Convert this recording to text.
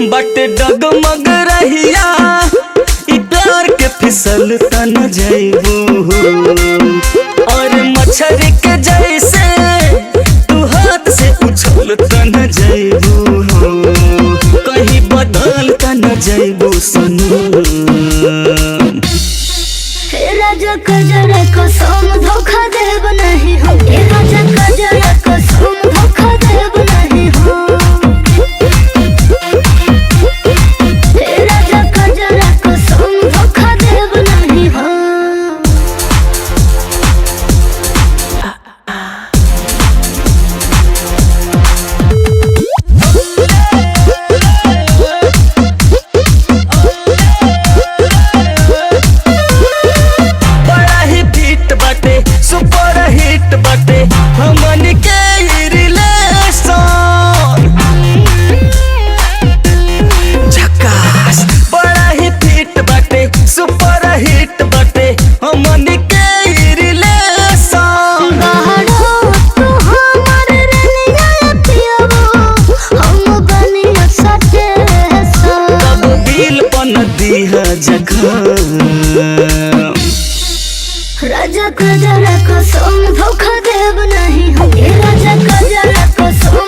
बट डगमग रहिया इ प्यार के फिसल तन जइबू और मच्छर के जैसे तू हाथ से उछल तन जइबू कहीं बदल तन जइबू सनू राजा कजरा कसम धोखा देब नहीं हो राजा कजरा कसम धोखा देब नहीं हो राजा कजरा कसम धोखा देब नहीं हो। सुपर हिट बाटे हमन के रिलेशन झकास बड़ा ही फिट बाटे सुपर हिट बाटे हमन के रिलेशन बाहरो तू हमर रनिया पियबो हम बनिया सटे कब दिल पन दीहा जखम राजा कजरा कसम धोखा देब नहीं हो राजा कजरा कसम